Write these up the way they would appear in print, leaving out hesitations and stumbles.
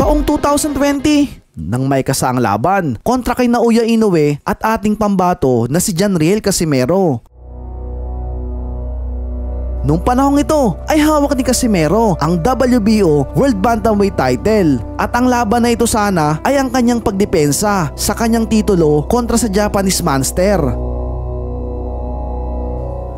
Taong 2020, nang may kasaang laban kontra kay Naoya Inoue at ating pambato na si Janriel Casimero. Nung panahong ito ay hawak ni Casimero ang WBO World Bantamweight title at ang laban na ito sana ay ang kanyang pagdepensa sa kanyang titulo kontra sa Japanese Monster.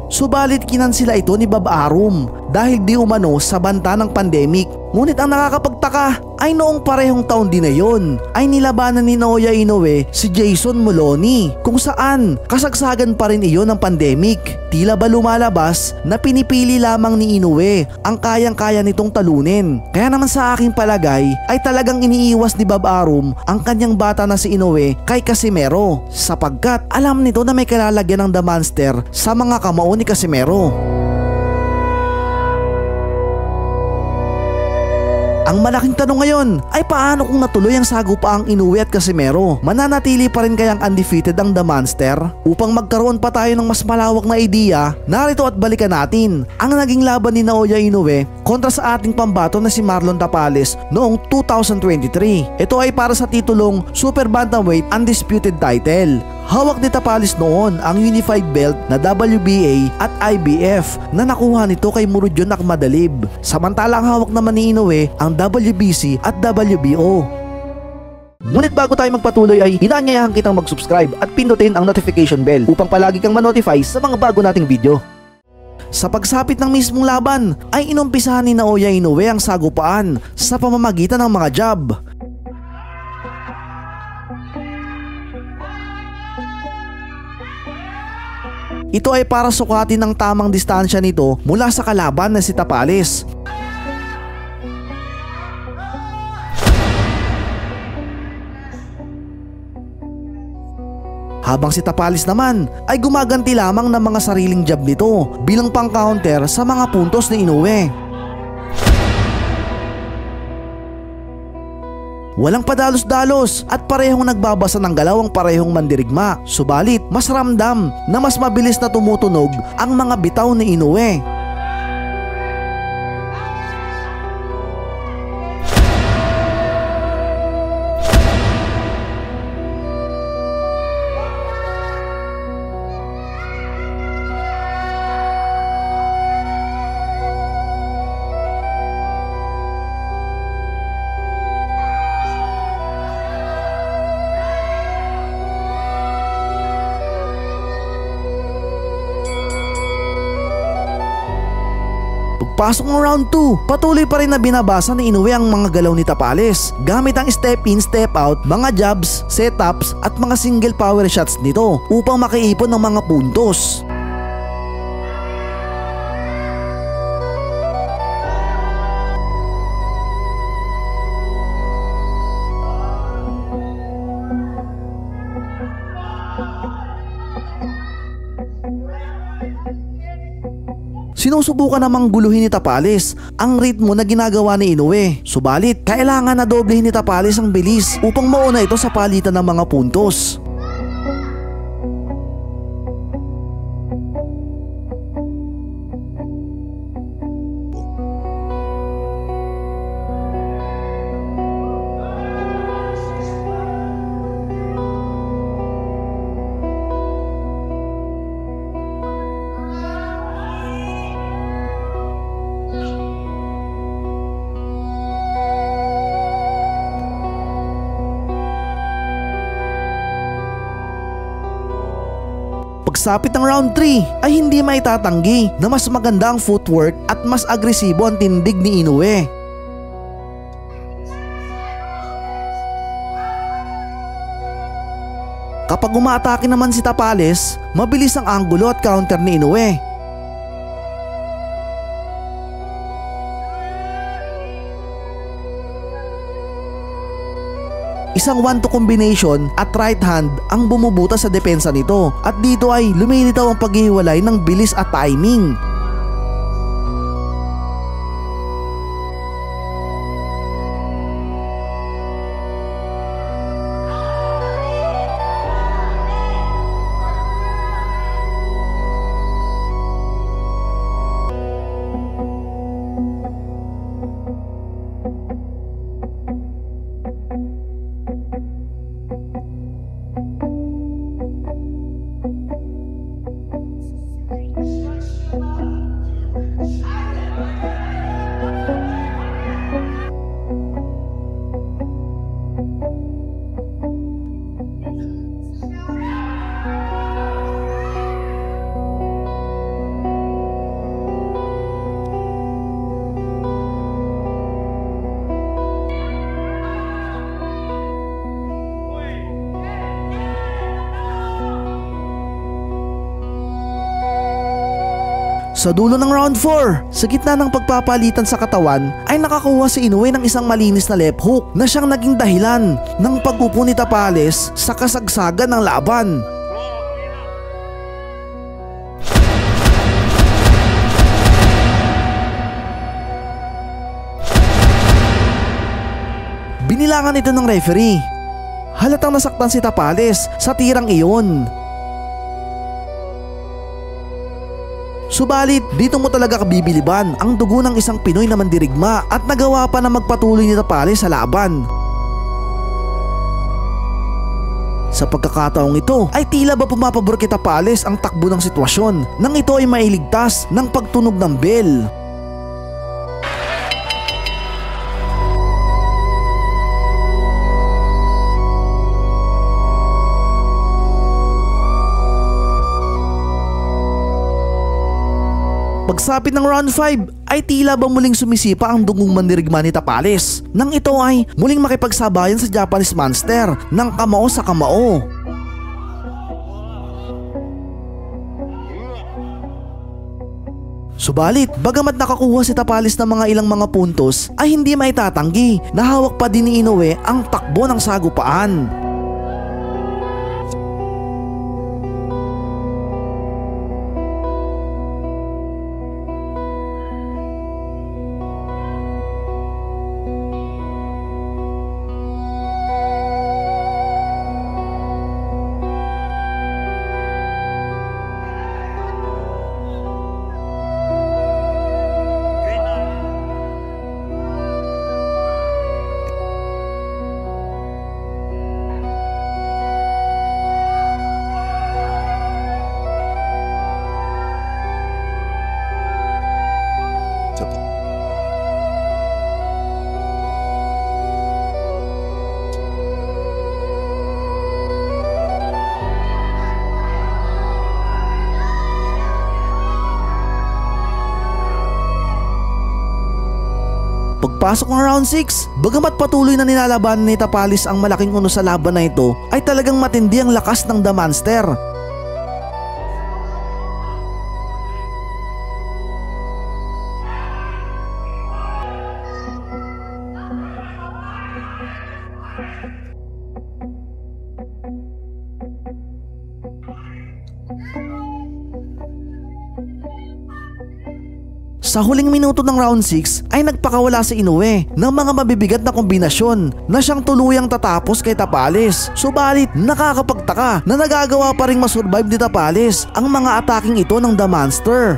Subalit kinansila ito ni Bob Arum dahil di umano sa banta ng pandemic. Ngunit ang nakakapagtaka ay noong parehong taon din na yun ay nilabanan ni Naoya Inoue si Jason Moloney, kung saan kasagsagan pa rin iyon ng pandemic. Tila ba lumalabas na pinipili lamang ni Inoue ang kayang-kaya nitong talunin. Kaya naman sa aking palagay ay talagang iniiwas ni Bob Arum ang kanyang bata na si Inoue kay Casimero, sapagkat alam nito na may kalalagyan ng The Monster sa mga kamao ni Casimero. Ang malaking tanong ngayon ay paano kung natuloy ang sagupaang Inoue at Casimero? Mananatili pa rin kayang undefeated ang The Monster? Upang magkaroon pa tayo ng mas malawak na ideya, narito at balikan natin ang naging laban ni Naoya Inoue kontra sa ating pambato na si Marlon Tapales noong 2023. Ito ay para sa titulong Super Bantamweight Undisputed Title. Hawak ni Tapales noon ang unified belt na WBA at IBF na nakuha nito kay Murodjon Akmadalib. Samantalang hawak naman ni Inoue ang WBC at WBO. Ngunit bago tayo magpatuloy ay inaanyayahan kitang mag-subscribe at pindutin ang notification bell upang palagi kang ma-notify sa mga bago nating video. Sa pagsapit ng mismong laban ay inumpisahan ni Naoya Inoue ang sagupaan sa pamamagitan ng mga jab. Ito ay para sukatin ang tamang distansya nito mula sa kalaban na si Tapales. Habang si Tapales naman ay gumaganti lamang ng mga sariling jab nito bilang pang-counter sa mga puntos ni Inoue. Walang padalos-dalos at parehong nagbabasa ng galaw ang parehong mandirigma. Subalit mas ramdam na mas mabilis na tumutunog ang mga bitaw ni Inoue. Pasok ng round 2, patuloy pa rin na binabasa ni Inoue ang mga galaw ni Tapales gamit ang step in, step out, mga jabs, setups at mga single power shots nito upang makaipon ng mga puntos. Sinusubukan namang guluhin ni Tapales ang ritmo na ginagawa ni Inoue. Subalit, kailangan na doblehin ni Tapales ang bilis upang mauna ito sa palitan ng mga puntos. Pagsapit ng round 3 ay hindi maitatanggi na mas maganda ang footwork at mas agresibo ang tindig ni Inoue. Kapag umaatake naman si Tapales, mabilis ang anggulo at counter ni Inoue. Isang 1-2 combination at right hand ang bumubuta sa depensa nito at dito ay lumilitaw ang paghihiwalay ng bilis at timing. Sa dulo ng round 4, sa gitna ng pagpapalitan sa katawan ay nakakuha si Inoue ng isang malinis na left hook na siyang naging dahilan ng pag-upo ni Tapales sa kasagsagan ng laban. Binilangan ito ng referee. Halatang nasaktan si Tapales sa tirang iyon. Subalit, dito mo talaga kabibiliban ang dugo ng isang Pinoy na mandirigma at nagawa pa na magpatuloy ni Tapales sa laban. Sa pagkakataong ito ay tila ba pumapabor kay Tapales ang takbo ng sitwasyon nang ito ay mailigtas ng pagtunog ng bell. Pagsapit ng round 5 ay tila ba muling sumisipa ang dugong mandirigma ni Tapales nang ito ay muling makipagsabayan sa Japanese Monster ng kamao sa kamao. Subalit, bagamat nakakuha si Tapales ng mga ilang mga puntos ay hindi maitatanggi na hawak pa din ni Inoue ang takbo ng sagupaan. Pagpasok ng round 6, bagamat patuloy na nilalaban ni Tapales ang malaking uno sa laban na ito, ay talagang matindi ang lakas ng The Monster. Sa huling minuto ng round 6 ay nagpakawala si Inoue ng mga mabibigat na kombinasyon na siyang tuluyang tatapos kay Tapales. Subalit nakakapagtaka na nagagawa pa ring masurvive ni Tapales ang mga ataking ito ng The Monster.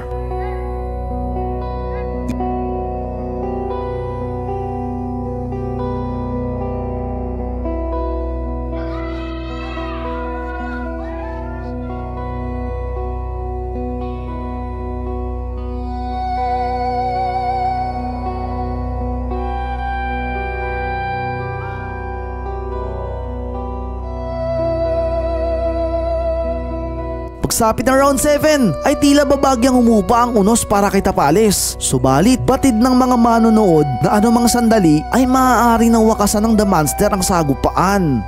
Pagsapit ng round 7 ay tila babagyang humupa ang unos para kay Tapales. Subalit batid ng mga manonood na anumang sandali ay maaari ng wakasan ng The Monster ang sagupaan.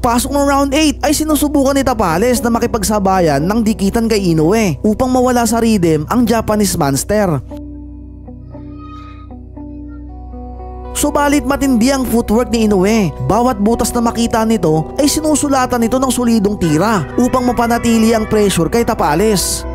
Pagpasok ng round 8 ay sinusubukan ni Tapales na makipagsabayan ng dikitan kay Inoue upang mawala sa rhythm ang Japanese Monster. Subalit matindi ang footwork ni Inoue. Bawat butas na makita nito ay sinusulatan nito ng solidong tira upang mapanatili ang pressure kay Tapales.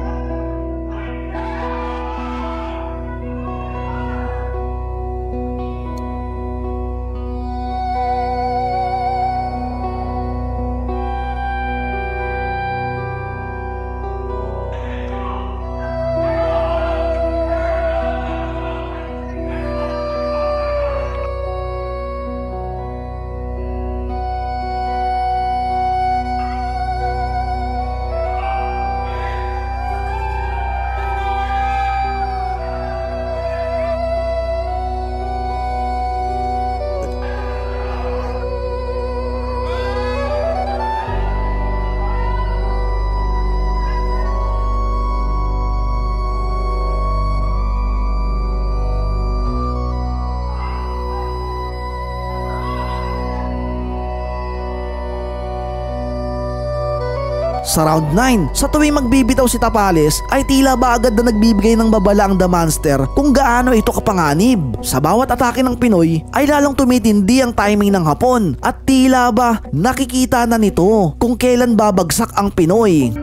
Sa round 9, sa tuwing magbibitaw si Tapales ay tila ba agad na nagbibigay ng babala ang The Monster kung gaano ito kapanganib. Sa bawat atake ng Pinoy ay lalong tumitindi ang timing ng Hapon at tila ba nakikita na nito kung kailan babagsak ang Pinoy.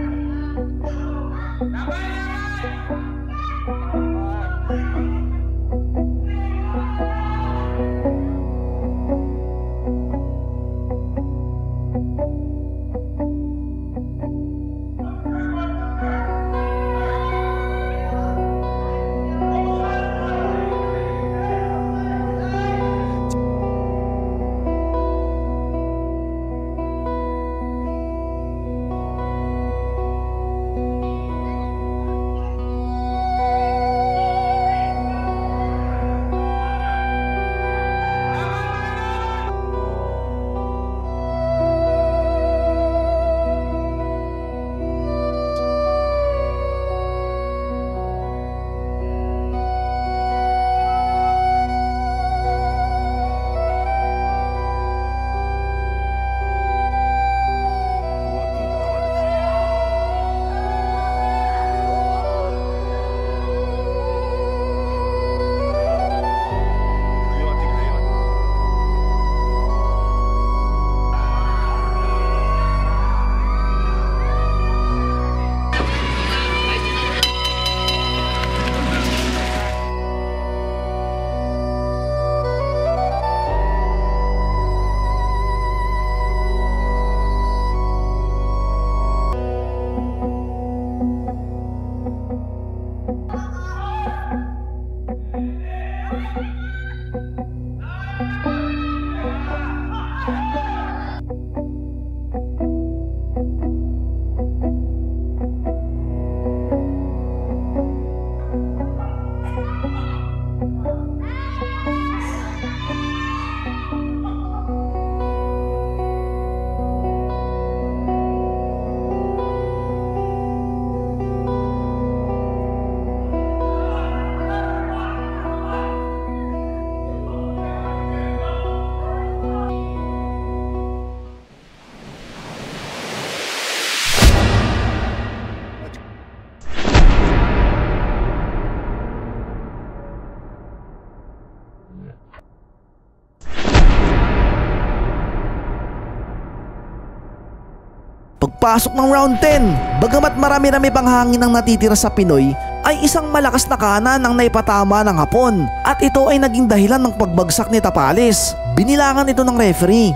Pagpasok ng round 10, bagamat marami-rami pang hangin ang natitira sa Pinoy, ay isang malakas na kanan ang naipatama ng Hapon at ito ay naging dahilan ng pagbagsak ni Tapales. Binilangan ito ng referee.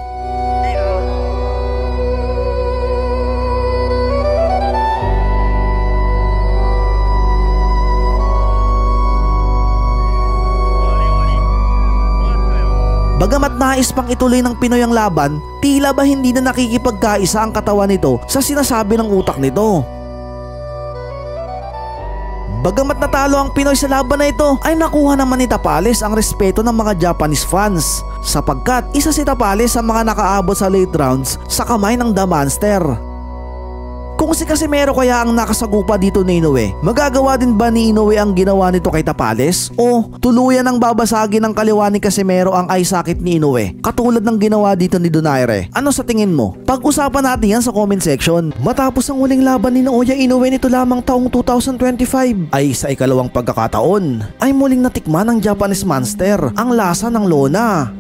Bagamat nais pang ituloy ng Pinoy ang laban, tila ba hindi na nakikipagkaisa ang katawan nito sa sinasabi ng utak nito. Bagamat natalo ang Pinoy sa laban na ito, ay nakuha naman ni Tapales ang respeto ng mga Japanese fans sapagkat isa si Tapales sa mga nakaabot sa late rounds sa kamay ng The Monster. Kung si Casimero kaya ang nakasagupa dito ni Inoue, magagawa din ba ni Inoue ang ginawa nito kay Tapales? O tuluyan ang babasagin ng kaliwa ni Casimero ang eye socket ni Inoue, katulad ng ginawa dito ni Donaire? Ano sa tingin mo? Pag-usapan natin yan sa comment section. Matapos ang huling laban ni Naoya Inoue nito lamang taong 2025, ay sa ikalawang pagkakataon, ay muling natikman ng Japanese Monster ang lasa ng lona.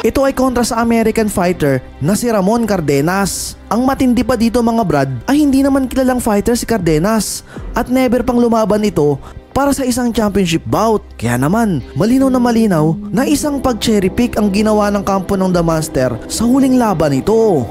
Ito ay kontra sa American fighter na si Ramon Cardenas. Ang matindi pa dito mga brad ay hindi naman kilalang fighter si Cardenas at never pang lumaban ito para sa isang championship bout. Kaya naman, malinaw na isang pag-cherry pick ang ginawa ng kampo ng The Monster sa huling laban ito.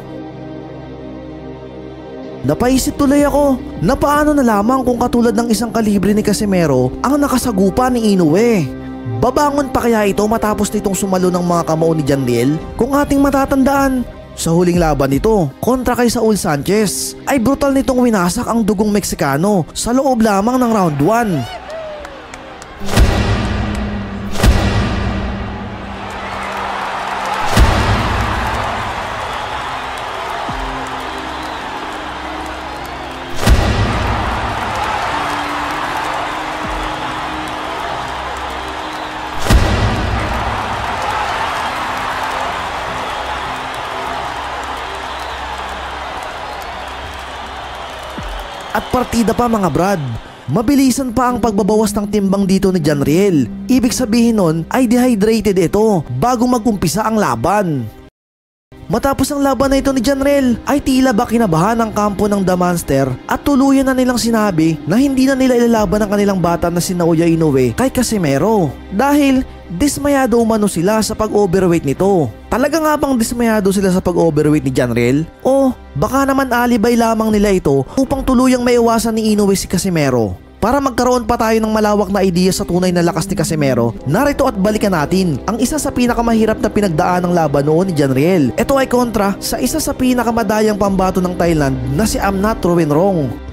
Napaisip tuloy ako na paano na lamang kung katulad ng isang kalibre ni Casimero ang nakasagupa ni Inoue. Babangon pa kaya ito matapos nitong sumalo ng mga kamao ni Jandiel? Kung ating matatandaan, sa huling laban nito kontra kay Saul Sanchez ay brutal nitong winasak ang dugong Meksikano sa loob lamang ng round 1. At partida pa mga brad. Mabilisan pa ang pagbabawas ng timbang dito ni Janriel. Ibig sabihin nun ay dehydrated ito bago mag-umpisa ang laban. Matapos ang laban na ito ni Janriel ay tila ba kinabahan ang kampo ng The Monster at tuluyan na nilang sinabi na hindi na nila ilalaban ang kanilang bata na si Naoya Inoue kay Casimero dahil dismayado umano sila sa pag-overweight nito. Talaga nga bang dismayado sila sa pag-overweight ni Janriel? O baka naman alibay lamang nila ito upang tuluyang maiwasan ni Inoue si Casimero? Para magkaroon pa tayo ng malawak na idea sa tunay na lakas ni Casimero, narito at balikan natin ang isa sa pinakamahirap na pinagdaan ng laban noon ni Janriel. Ito ay kontra sa isa sa pinakamadayang pambato ng Thailand na si Amnat Ruenrong.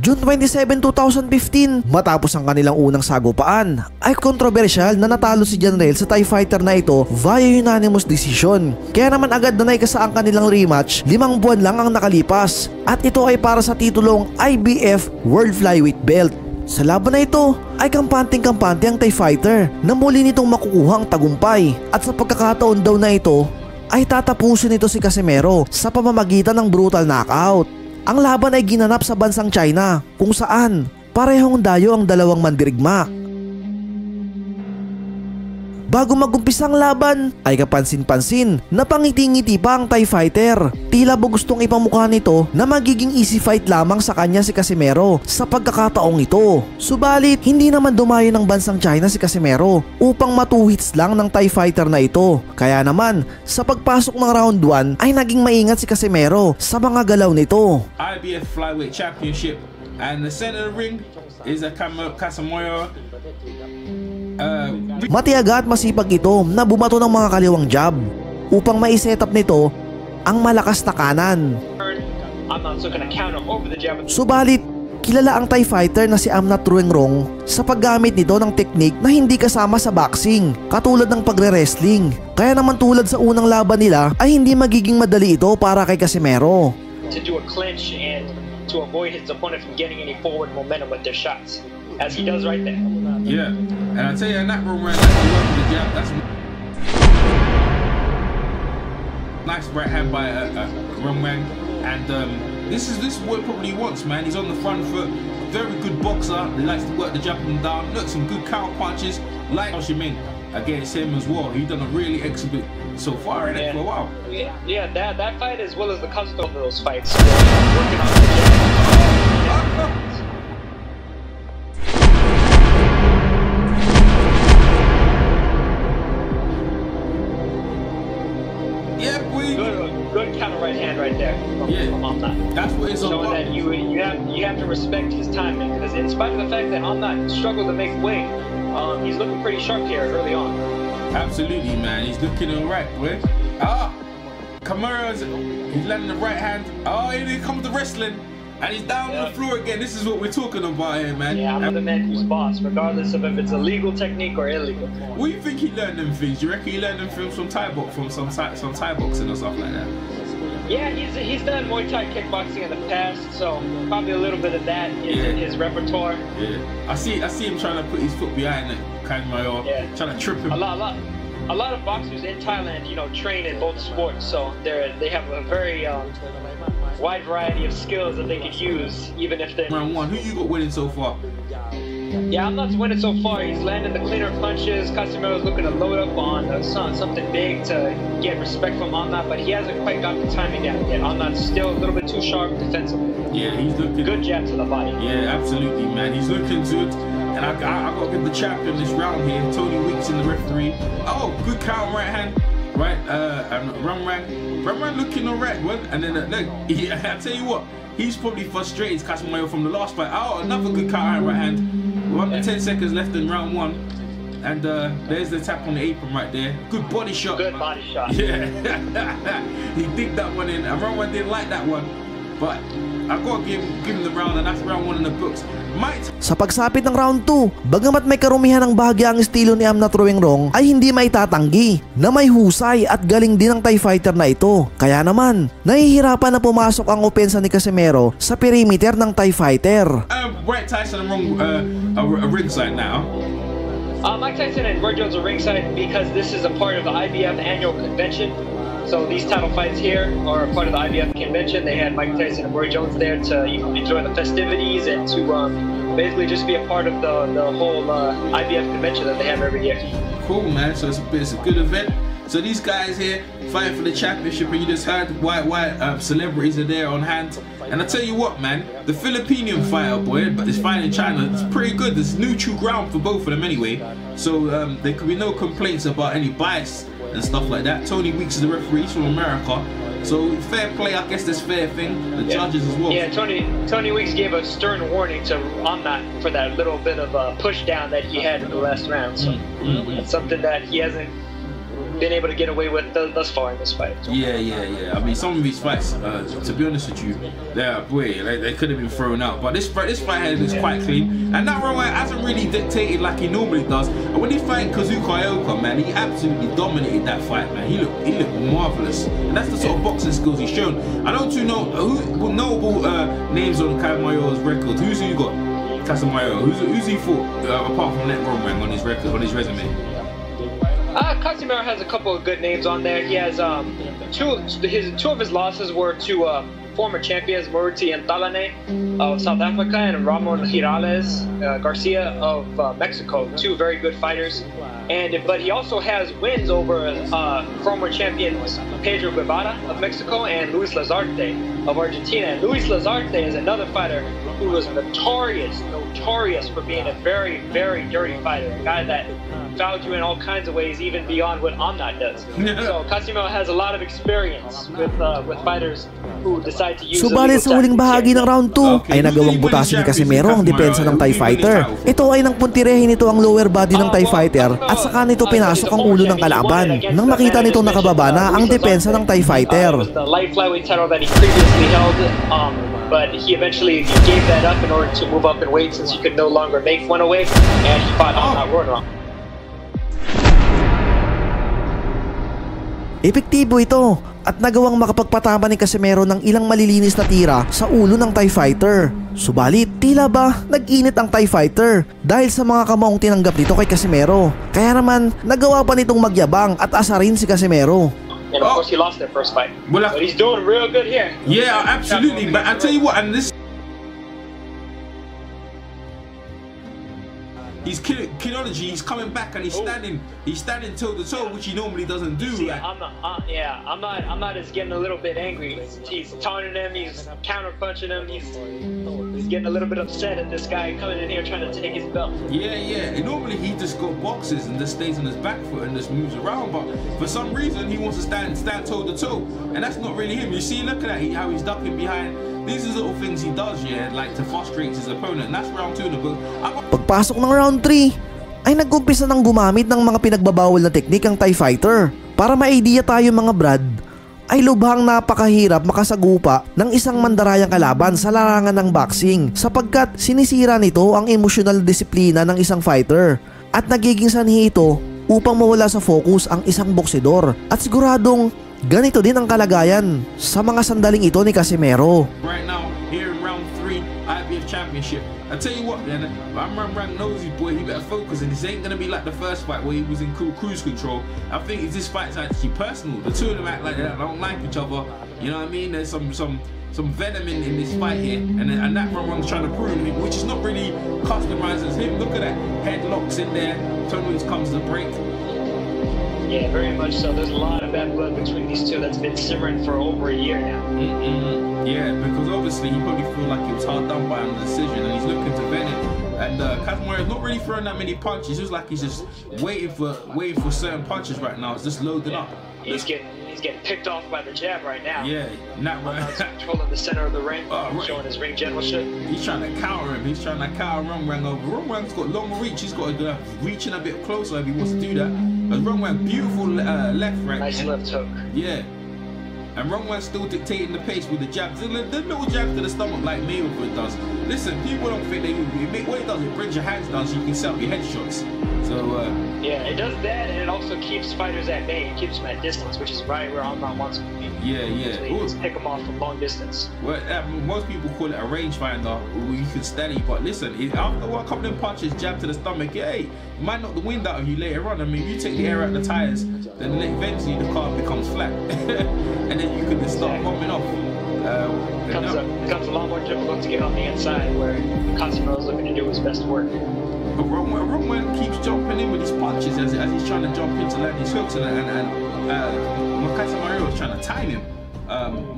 June 27, 2015, matapos ang kanilang unang sagupaan, ay kontrobersyal na natalo si Janriel sa Thai fighter na ito via unanimous decision. Kaya naman agad na naikasa ang kanilang rematch, 5 buwan lang ang nakalipas. At ito ay para sa titulong IBF World Flyweight Belt. Sa laban na ito ay kampanteng-kampante ang Thai fighter na muli nitong makukuhang tagumpay. At sa pagkakataon daw na ito ay tatapusin nito si Casimero sa pamamagitan ng brutal knockout. Ang laban ay ginanap sa bansang China kung saan parehong dayo ang dalawang mandirigma. Bago mag-umpisa ang laban ay kapansin-pansin na pangiti-ngiti pa ang Thai fighter. Tila ba gustong ipamukha nito na magiging easy fight lamang sa kanya si Casimero sa pagkakataong ito. Subalit hindi naman dumayo ng bansang China si Casimero upang matuhits lang ng Thai fighter na ito. Kaya naman sa pagpasok ng round 1 ay naging maingat si Casimero sa mga galaw nito. IBF Flyweight Championship and the center of the ring is a Casimero. Matiyaga at masipag ito na bumato ng mga kaliwang jab upang mai-set up nito ang malakas na kanan. Subalit, kilala ang Thai fighter na si Amnat Ruenrong sa paggamit nito ng teknik na hindi kasama sa boxing, katulad ng pagre-wrestling. Kaya naman tulad sa unang laban nila ay hindi magiging madali ito para kay Casimero. To do a clinch and to avoid his opponent from getting any forward momentum with their shots, as he does right there. Yeah, and I tell you, in that room right now, he worked the jab. That's nice right hand by Rumwang, and this is what he probably wants, man. He's on the front foot, very good boxer. He likes to work the jab up and down. Look, some good counter punches, like Ho Chi Minh against him as well. He's done a really excellent so far in it for a while. Yeah, that fight as well as the custom of those fights. Working on the jab. Good counter right hand right there from Amnat. That's what it's all about. Showing that you have to respect his timing, because in spite of the fact that Amnat struggled to make weight, he's looking pretty sharp here early on. Absolutely, man. He's looking alright, boy. Casimero, he's landing the right hand. Oh, here comes the wrestling. And he's down on the floor again. This is what we're talking about here, man. Yeah, I'm the man who's boss, regardless of if it's a legal technique or illegal. What do you think he learned them things? You reckon he learned them things from Thai boxing or something like that? Yeah, he's done Muay Thai kickboxing in the past, so probably a little bit of that in his repertoire. Yeah, I see him trying to put his foot behind it, Casimero, trying to trip him. A lot of boxers in Thailand, train in both sports, so they have a very wide variety of skills that they could use, even if they're... Round 1, who you got winning so far? Yeah, I'm not winning so far. He's landing the cleaner punches. Casimero's looking to load up on something big to get respect from Amnat, but he hasn't quite got the timing down yet. Amnat's still a little bit too sharp defensively. Yeah, he's looking... Good jab to the body. Yeah, absolutely, man. He's looking good. And I got to give the champion this round here, Tony Weeks in the referee. Oh, good counter right hand. Right, and Rumran looking alright, well, and then look, I tell you what, he's probably frustrated Casimero from the last fight. Oh, another good counter right hand. 10 seconds left in round 1, and there's the tap on the apron right there. Good body shot. Good body shot. Yeah, he digged that one in, and Rumran didn't like that one, but I gotta give him the round, and that's round 1 in the books. Sa pagsapit ng round 2, bagamat may karumihan ng bahagya ang estilo ni Amnat Ruenrong, ay hindi maitatanggi na may husay at galing din ang Thai fighter na ito. Kaya naman, nahihirapan na pumasok ang opensa ni Casimero sa perimeter ng Thai fighter. Mike Tyson are ringside now. Mike Tyson and Roy Jones are ringside because this is a part of the IBF annual convention. So these title fights here are part of the IBF convention. They had Mike Tyson and Roy Jones there to enjoy the festivities and to basically just be a part of the whole IBF convention that they have every year. Cool, man. So it's a good event. So these guys here fighting for the championship, and you just heard white celebrities are there on hand. And I tell you what, man, the Filipino fighter boy, but it's fighting in China, it's pretty good. There's neutral ground for both of them anyway. So there could be no complaints about any bias and stuff like that. Tony Weeks is the referee, he's from America. So fair play, I guess that's fair thing. The judges as well. Yeah, Tony Weeks gave a stern warning to Amnat for that little bit of a push down that he had in the last round. So it's something that he hasn't been able to get away with thus far in this fight. Yeah. I mean, some of these fights, to be honest with you, they could have been thrown out. But this fight here is quite clean, and that Rowan hasn't really dictated like he normally does. And when he fighting Kazuka Ioka, man, he absolutely dominated that fight, man. He looked marvelous, and that's the sort of boxing skills he's shown. I don't too know who notable names on Kasamayo's record. Who's you got? Kasamayo. Who's he fought apart from that Rowan on his record, on his resume? Casimero has a couple of good names on there. He has two of his losses were to former champions Moruti and Talane of South Africa and Ramon Girales Garcia of Mexico. Two very good fighters. But he also has wins over former champions Pedro Guevara of Mexico and Luis Lazarte of Argentina. And Luis Lazarte is another fighter who was notorious for being a very, very dirty fighter. A guy that fouled you in all kinds of ways, even beyond what Amnat does. So Casimero has a lot of experience with fighters who decide to use. Subalit sa huling bahagi ng round 2 ay nagawang butasin ni Casimero ang depensa ng Thai fighter. Ito ay nang puntirehin nito ang lower body ng Thai fighter at saka nito pinasok ang ulo ng kalaban. Nang makita nito nakababa na ang depensa ng Thai fighter. The light flyweight title that he previously held, but he eventually gave that up in order to move up in weight since he could no longer make one away, and he fought Amnat Rowan. Epektibo ito at nagawang makapagpatama ni Casimero ng ilang malilinis na tira sa ulo ng Thai fighter. Subalit, tila ba nag-init ang Thai fighter dahil sa mga kamaong tinanggap nito kay Casimero. Kaya naman, nagawa pa nitong magyabang at asarin si Casimero. And of course, he lost that first fight. But he's doing real good here. Yeah, absolutely. But I tell you what, and this. He's Kinology, he's coming back and he's standing toe to toe, which he normally doesn't do. See, Amnat is getting a little bit angry. He's taunting him, he's counter punching him, he's getting a little bit upset at this guy coming in here trying to take his belt. Yeah. And normally he just go boxes and just stays on his back foot and just moves around, but for some reason he wants to stand toe to toe, and that's not really him. You see, look at that, how he's ducking behind. These are little things he does, like to frustrate his opponent. And that's round 2 in the book. Pagpasok ng round 3, ay nag-umpisa ng gumamit ng mga pinagbabawal na teknik ang Thai fighter. Para ma-idea tayo mga brad, ay lubhang napakahirap makasagupa ng isang mandarayang kalaban sa larangan ng boxing sapagkat sinisira nito ang emosyonal disiplina ng isang fighter at nagiging sanhi ito upang mawala sa focus ang isang boksidor at siguradong ganito din ang kalagayan sa mga sandaling ito ni Casimero. Right now, here in round 3, IBF Championship. I tell you what, man, I'm Rank Nosy boy, he better focus, and this ain't gonna be like the first fight where he was in cruise control. I think this fight's actually personal. The two of them act like they don't like each other. You know what I mean? There's some venom in this fight here, and that one's trying to prove him, which is not really customized as him. Look at that, headlocks in there. Tony Weeks comes to the break. Yeah, very much so. There's a lot of bad blood between these two that's been simmering for over a year now. Yeah, because obviously he probably feel like he was hard done by on the decision, and he's looking to vent it. And Casimero is not really throwing that many punches. It's like he's just waiting for certain punches right now. It's just loading up. He's getting picked off by the jab right now. Yeah, not right. Controlling the center of the ring, showing his ring generalship. He's trying to counter him. He's trying to counter Rungwang over. Rungwang's got long reach. He's got to reach in a bit closer if he wants to do that. But Rungwang, beautiful left right. Nice left hook. Yeah. And Rungwang's still dictating the pace with the jabs. The little jabs to the stomach like Mayweather does. Listen, people don't think what he does, it brings your hands down so you can set up your headshots. So yeah, it does that, and it also keeps fighters at bay. It keeps them at distance, which is right where Amnat wants them to be. yeah. So you just pick them off from long distance. Well, most people call it a rangefinder, or you can steady. But listen, after a couple of punches, jab to the stomach, hey, it might knock the wind out of you later on. I mean, if you take the air out of the tires, then eventually the car becomes flat, and then you can just start bumping off. It becomes a lot more difficult to get on the inside, where Casemiro is looking to do his best work. But Roman keeps jumping in with his punches as he's trying to jump into land his hooks, and Casemiro is trying to time him.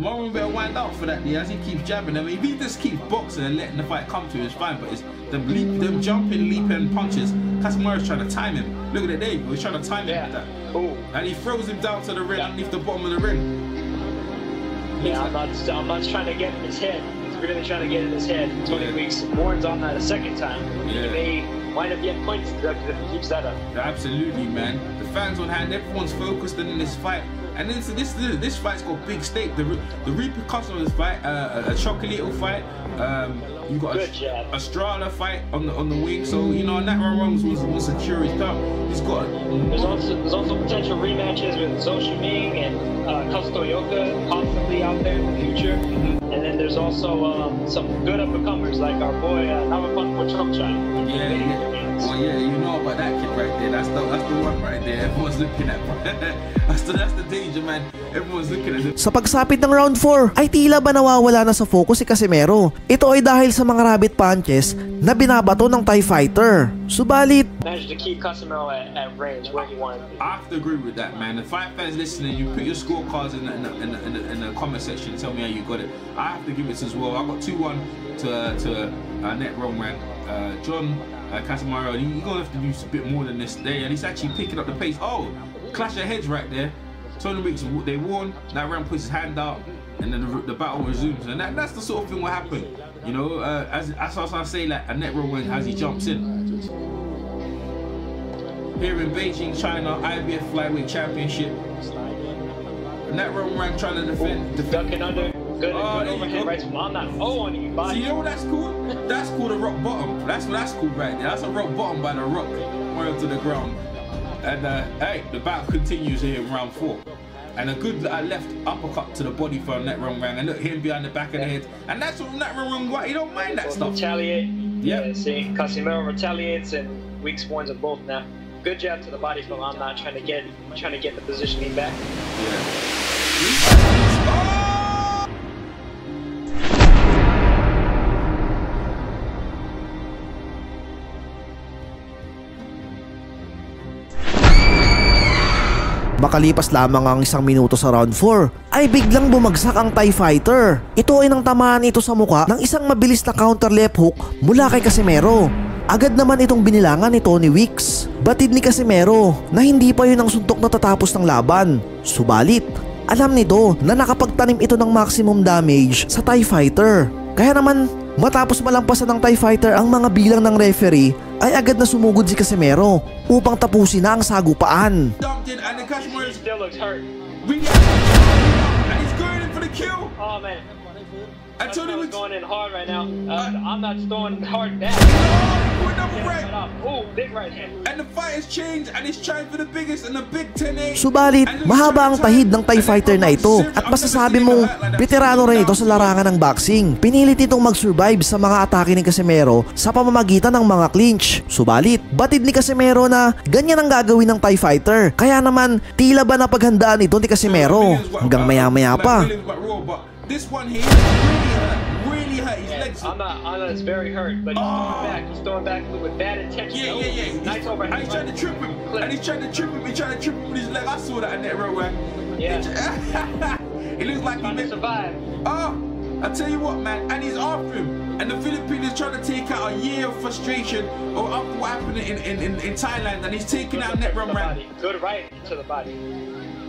Roman better wind up for that as he keeps jabbing. I mean, if he just keeps boxing and letting the fight come to him, it's fine. But it's them jumping, leaping punches. Casemiro's trying to time him. Look at it there, he's trying to time him with that. Ooh. And he throws him down to the ring, underneath the bottom of the ring. Yeah, I'm not trying to get in his head. He's really trying to get in his head. Tony Weeks warns on that a second time. He may wind up getting points deducted if he keeps that up. Absolutely, man. The fans on hand, everyone's focused in this fight. And this fight's got big stake. The repercussions of this fight, a Chocolatito fight. You got a Strala fight on the wing. So you know, Nat Ramos was secure his top. He's got. There's also potential rematches with Zhou Shuming and Kazuto Yoka possibly out there in the future. And then there's also some good up-and-comers like our boy Namapan Chokchan. Yeah. Well, yeah, you know about that kid right there. That's the one right there. Everyone's looking at. that's the danger, man. Everyone's looking at him. Sa pagsapit ng round 4 ay tila ba nawawala na sa focus si Casemiro. Ito ay dahil sa mga rabbit punches na binabato ng Thai fighter. Subalit, managed to keep Casemiro at range where he wanted to be. I have to agree with that, man. The fight fans listening, you put your scorecards in the comment section and tell me how you got it. I have to give it as well. I got 2-1 to Net Roman. John Casemiro, you're going to have to do a bit more than this day, and he's actually picking up the pace. Oh, clash of heads right there. Tony Weeks, they won. Now Ram puts his hand out, and then the battle resumes, and that's the sort of thing what happened. You know, as I say, like a Net Roman as he jumps in. Here in Beijing, China, IBF Flyweight Championship. Net Roman trying to defend. Ducking under. Good overhead right from Amnat. Oh, on your body. See, you know what that's called? That's called a rock bottom. That's called right there. That's a rock bottom by the rock. Right to the ground. And hey, the battle continues here in round 4. And a good left uppercut to the body for Net Roman. And look, him behind the back of the head. And that's what Net Roman got. He don't mind that stuff. Retaliate. Yep. Yeah, see, Casemiro retaliates and Weeks warns them both now. Good jab to the body from Amnat, trying to get the positioning back. Yeah. Oh! makalipas lamang ang 1 minuto sa round 4 ay biglang bumagsak ang Thai fighter. Ito ay nang tamaan ito sa muka ng isang mabilis na counter left hook mula kay Casemiro. Agad naman itong binilangan ni Tony Weeks. Batid ni Casemiro na hindi pa yun ang suntok na tatapos ng laban. Subalit, alam nito na nakapagtanim ito ng maximum damage sa Thai fighter. Kaya naman, matapos malampasan ng Thai fighter ang mga bilang ng referee, ay agad na sumugod si Casemiro upang tapusin na ang sagupaan. He still looks hurt. And he's going in for the kill. Oh man. I told him going in hard right now. I'm not throwing hard back. Oh, big right hand. And the fight has changed and he's trying for the biggest and the big 10-8. Subalit, mahaba ang tahid ng Thai fighter na ito at masasabi mong veterano rin ito sa larangan ng boxing. Pinilit itong mag-survive sa mga atake ni Casemiro sa pamamagitan ng mga clinch. Subalit, batid ni Casemiro na ganyan ang gagawin ng Thai fighter. Kaya naman, tila ba napaghandaan ito ni Casemiro hanggang maya-maya pa. This one here really hurt his legs. Anna is very hurt, but he's throwing back with bad intention. Yeah. Nice overhand. He's trying to trip him, and he's trying to trip him with his leg. I saw that in that row. Yeah. It looks like he trying to survive. I tell you what, man, and he's after him. And the Philippines trying to take out a year of frustration or after what happened in Thailand, and he's taking out Net Roman. Good right to the body.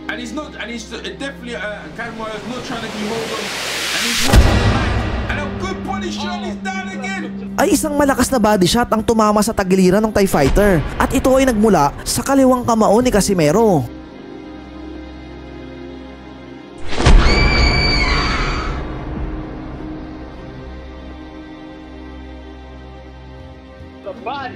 And he's definitely Casemiro is not trying to keep hold on, and he's walking the line. And a good body shot, he's down again. Ay isang malakas na body shot ang tumama sa tagiliran ng Thai fighter at ito ay nagmula sa kaliwang kamao ni Casemiro. the body.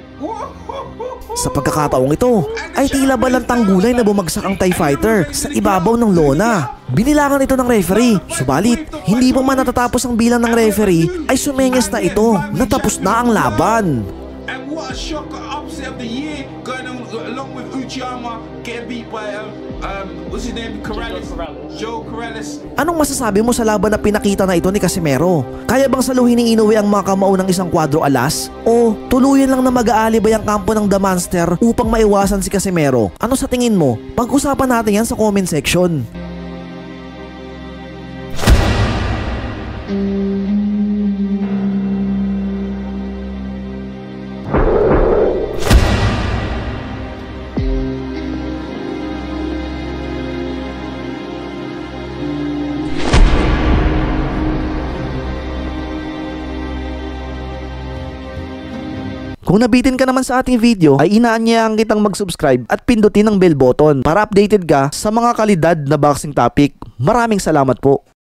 Sa pagkakataong ito, ay tila balantang gulay na bumagsak ang TIE Fighter sa ibabaw ng lona. Binilangan ito ng referee, subalit hindi pa man natatapos ang bilang ng referee ay sumenyas na ito, natapos na ang laban. And what a shocker upset of the year, going on along with Uchiyama getting beat by what's his name, Joe Corrales. Anong masasabi mo sa laban na pinakita na ito ni Casimero? Kaya bang saluhin ni Inoue ang mga kamao ng isang kwadro alas? O tuluyan lang na mag-aalibay ang kampo ng The Monster upang maiwasan si Casimero? Ano sa tingin mo? Pag-usapan natin yan sa comment section. Kung nabitin ka naman sa ating video, ay inaanyayahan kitang mag-subscribe at pindutin ang bell button para updated ka sa mga kalidad na boxing topic. Maraming salamat po.